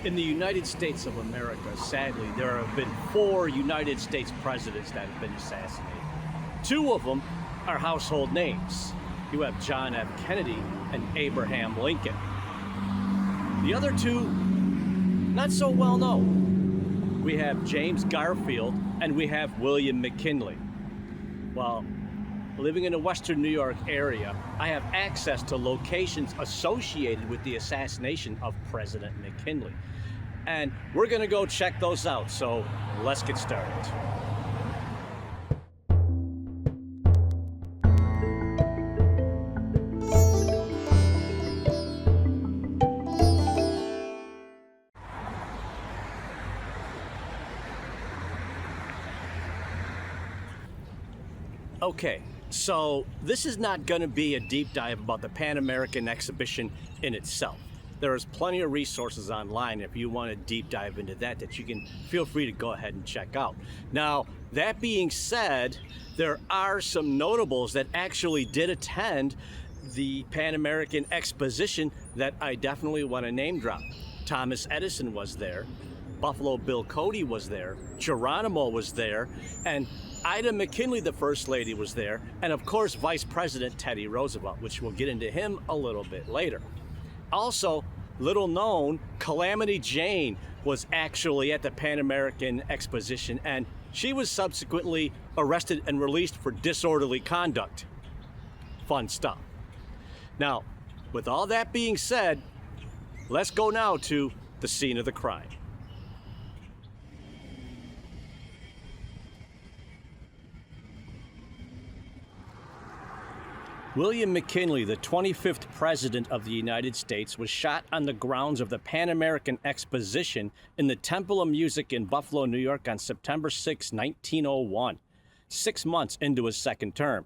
In the United States of America, sadly, there have been 4 United States presidents that have been assassinated. 2 of them are household names. You have John F. Kennedy and Abraham Lincoln. The other 2, not so well known. We have James Garfield and we have William McKinley. Well, living in the Western New York area, I have access to locations associated with the assassination of President McKinley. And we're gonna go check those out, so let's get started. Okay, so this is not going to be a deep dive about the Pan American exhibition in itself. There is plenty of resources online if you want to deep dive into that you can feel free to go ahead and check out. Now, that being said, there are some notables that actually did attend the Pan American exposition that I definitely want to name drop. Thomas Edison was there, Buffalo Bill Cody was there, Geronimo was there, and Ida McKinley, the First Lady, was there, and of course Vice President Teddy Roosevelt, which we'll get into him a little bit later. Also, little known, Calamity Jane was actually at the Pan American Exposition, and she was subsequently arrested and released for disorderly conduct. Fun stuff. Now, with all that being said, let's go now to the scene of the crime. William McKinley, the 25th President of the United States, was shot on the grounds of the Pan American Exposition in the Temple of Music in Buffalo, New York on September 6, 1901, 6 months into his second term.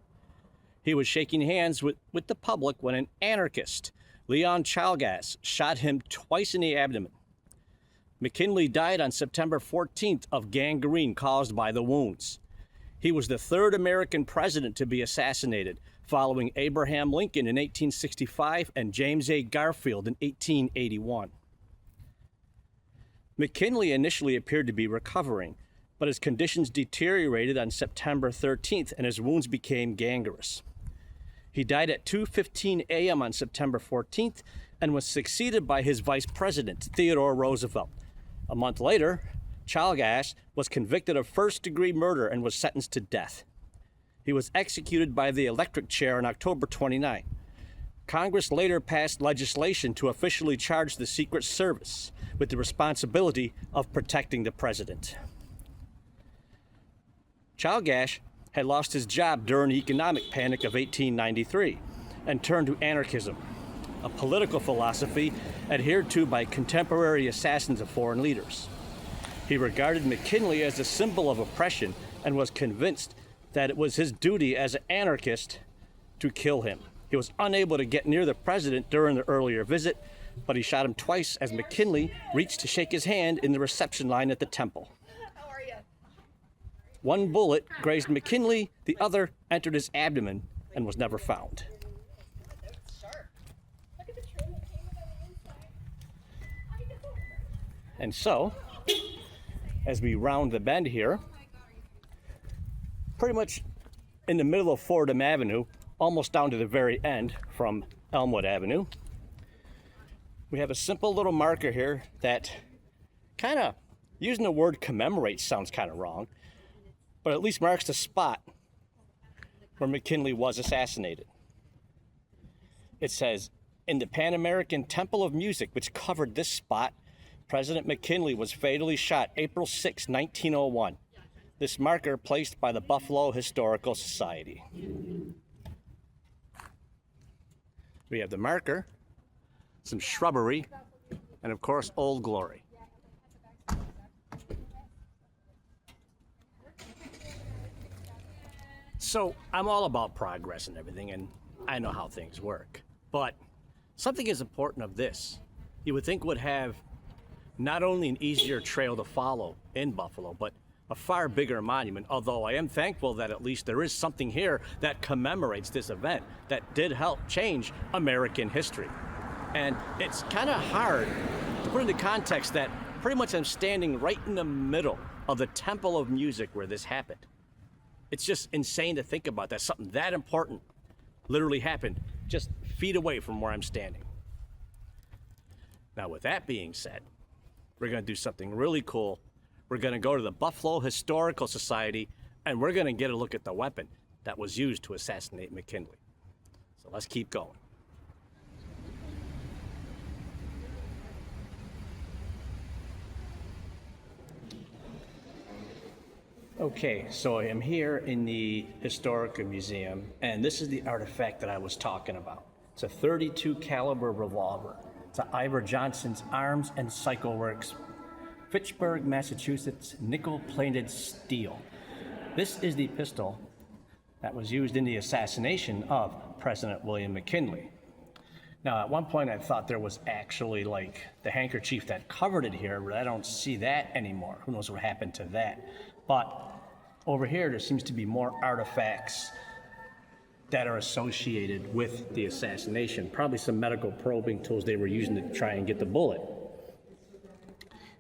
He was shaking hands with the public when an anarchist, Leon Chalgas, shot him twice in the abdomen. McKinley died on September 14th of gangrene caused by the wounds. He was the 3rd American president to be assassinated, following Abraham Lincoln in 1865 and James A. Garfield in 1881. McKinley initially appeared to be recovering, but his conditions deteriorated on September 13th and his wounds became gangrenous. He died at 2:15 a.m. on September 14th and was succeeded by his vice president, Theodore Roosevelt. A month later, Chalgas was convicted of first-degree murder and was sentenced to death. He was executed by the electric chair on October 29. Congress later passed legislation to officially charge the Secret Service with the responsibility of protecting the president. Chalgas had lost his job during the economic panic of 1893 and turned to anarchism, a political philosophy adhered to by contemporary assassins of foreign leaders. He regarded McKinley as a symbol of oppression and was convinced that it was his duty as an anarchist to kill him. He was unable to get near the president during the earlier visit, but he shot him twice as McKinley reached to shake his hand in the reception line at the temple. How are you? One bullet grazed McKinley, the other entered his abdomen and was never found. And so, as we round the bend here, pretty much in the middle of Fordham Avenue, almost down to the very end from Elmwood Avenue, we have a simple little marker here that kind of, using the word commemorate sounds kind of wrong, but at least marks the spot where McKinley was assassinated. It says, in the Pan American Temple of Music, which covered this spot, President McKinley was fatally shot April 6, 1901. This marker placed by the Buffalo Historical Society. We have the marker, some shrubbery, and of course, Old Glory. So I'm all about progress and everything, and I know how things work. But something as important of this, you would think would have not only an easier trail to follow in Buffalo, but a far bigger monument, although I am thankful that at least there is something here that commemorates this event that did help change American history. And it's kind of hard To put into context that pretty much I'm standing right in the middle of the temple of music where this happened. It's just insane to think about that. Something that important literally happened just feet away from where I'm standing. Now, with that being said, we're going to do something really cool. We're going to go to the Buffalo Historical Society, and we're going to get a look at the weapon that was used to assassinate McKinley. So let's keep going. Okay, so I am here in the Historical Museum, and this is the artifact that I was talking about. It's a .32 caliber revolver. It's a Ivor Johnson's Arms and Cycle Works, Fitchburg, Massachusetts, nickel-plated steel. This is the pistol that was used in the assassination of President William McKinley. Now, at one point I thought there was actually like the handkerchief that covered it here, but I don't see that anymore. Who knows what happened to that? But over here, there seems to be more artifacts that are associated with the assassination. Probably some medical probing tools they were using to try and get the bullet.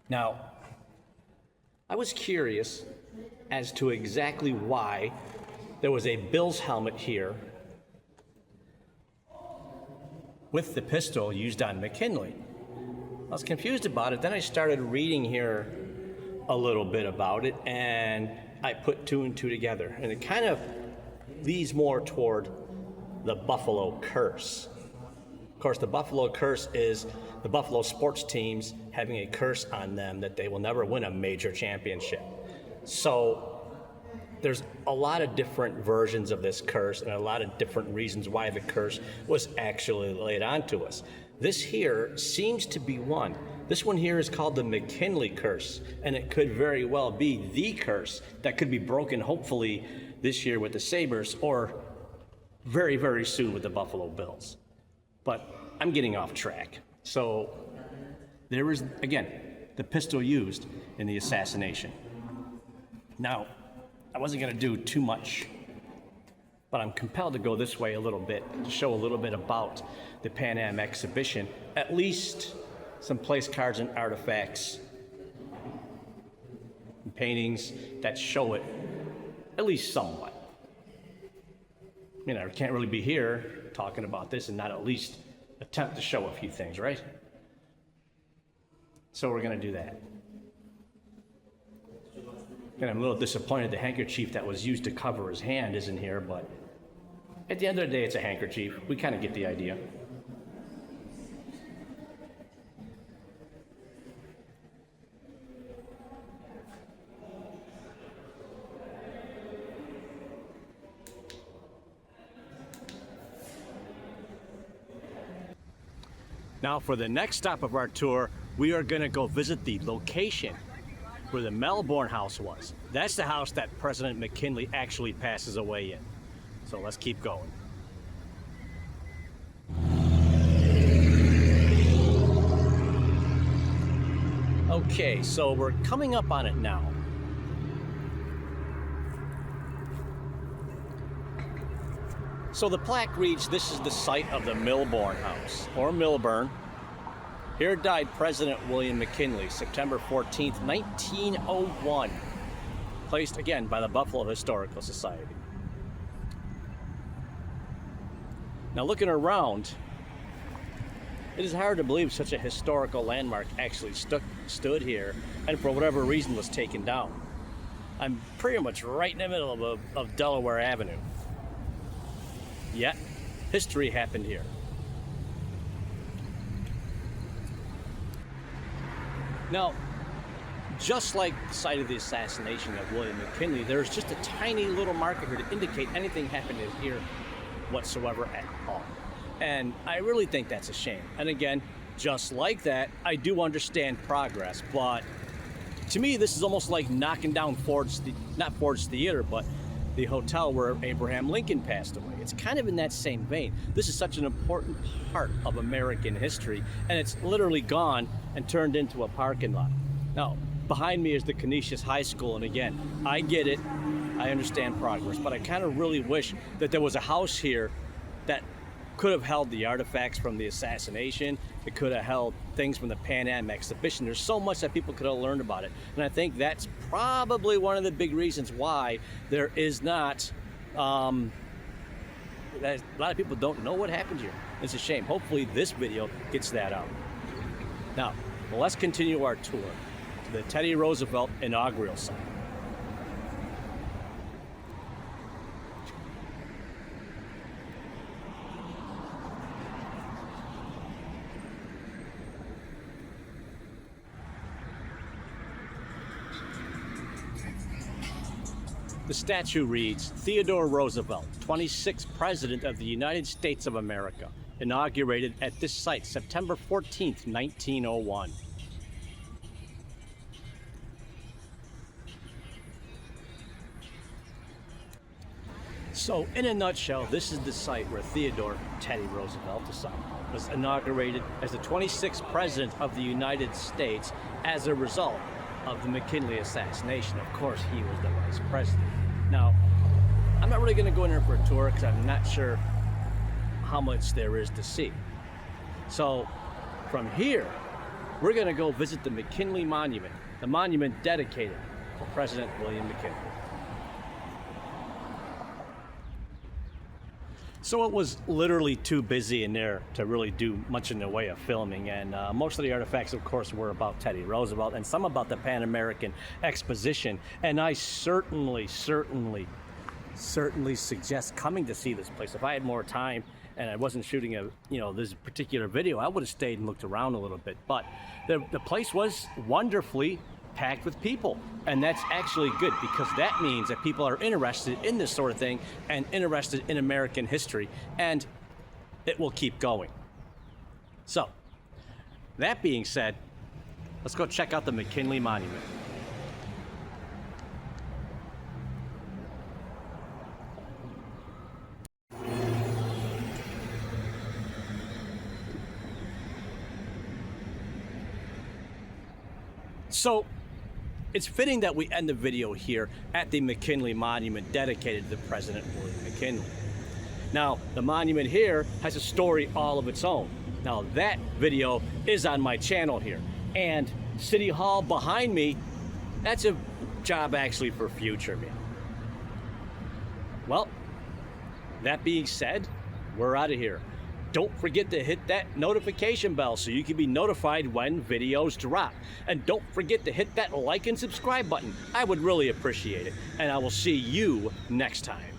Now, I was curious as to exactly why there was a Bill's helmet here with the pistol used on McKinley. I was confused about it. Then I started reading here a little bit about it, and I put two and two together. And it kind of leads more toward the Buffalo curse. Of course, the Buffalo curse is the Buffalo sports teams having a curse on them that they will never win a major championship. So there's a lot of different versions of this curse and a lot of different reasons why the curse was actually laid onto us. This here seems to be one. This one here is called the McKinley curse, and it could very well be the curse that could be broken hopefully this year with the Sabres or very, very soon with the Buffalo Bills. But I'm getting off track. So there is, again, the pistol used in the assassination. Now, I wasn't going to do too much, but I'm compelled to go this way a little bit to show a little bit about the Pan Am exhibition, at least some place cards and artifacts and paintings that show it at least somewhat. You know, I can't really be here talking about this and not at least attempt to show a few things, right? So we're going to do that. And I'm a little disappointed the handkerchief that was used to cover his hand isn't here, but at the end of the day, it's a handkerchief. We kind of get the idea. Now, for the next stop of our tour, we are going to go visit the location where the Melbourne House was. That's the house that President McKinley actually passes away in. So let's keep going. Okay, so we're coming up on it now. So the plaque reads, this is the site of the Melbourne House, or Milburn. Here died President William McKinley, September 14th, 1901. Placed again by the Buffalo Historical Society. Now looking around, it is hard to believe such a historical landmark actually stood here and for whatever reason was taken down. I'm pretty much right in the middle of Delaware Avenue. Yet, history happened here. Now, just like the site of the assassination of William McKinley, there's just a tiny little marker here to indicate anything happened here whatsoever at all. And I really think that's a shame. And again, just like that, I do understand progress, but to me, this is almost like knocking down not Ford's Theater, but the hotel where Abraham Lincoln passed away. It's kind of in that same vein. This is such an important part of American history, and it's literally gone and turned into a parking lot. Now, behind me is the Canisius High School, and again, I get it, I understand progress, but I kind of really wish that there was a house here that could have held the artifacts from the assassination. It could have held things from the Pan Am exhibition. There's so much that people could have learned about it. And I think that's probably one of the big reasons why there is not, a lot of people don't know what happened here. It's a shame. Hopefully this video gets that out. Now, let's continue our tour to the Teddy Roosevelt inaugural site. The statue reads, Theodore Roosevelt, 26th President of the United States of America, inaugurated at this site September 14th, 1901. So, in a nutshell, this is the site where Theodore Teddy Roosevelt was inaugurated as the 26th President of the United States as a result of the McKinley assassination. Of course, he was the vice president. Now, I'm not really going to go in there for a tour because I'm not sure how much there is to see. So, from here, we're going to go visit the McKinley Monument, the monument dedicated to President William McKinley. So it was literally too busy in there to really do much in the way of filming, and most of the artifacts, of course, were about Teddy Roosevelt and some about the Pan American Exposition. And I certainly suggest coming to see this place. If I had more time and I wasn't shooting this particular video, I would have stayed and looked around a little bit. But the place was wonderfully packed with people, and that's actually good because that means that people are interested in this sort of thing and interested in American history, and it will keep going. So, that being said, let's go check out the McKinley Monument. So, it's fitting that we end the video here at the McKinley Monument dedicated to President William McKinley. Now, the monument here has a story all of its own. Now, that video is on my channel here. And City Hall behind me, that's a job actually for future me. Well, that being said, we're out of here. Don't forget to hit that notification bell so you can be notified when videos drop. And don't forget to hit that like and subscribe button. I would really appreciate it. And I will see you next time.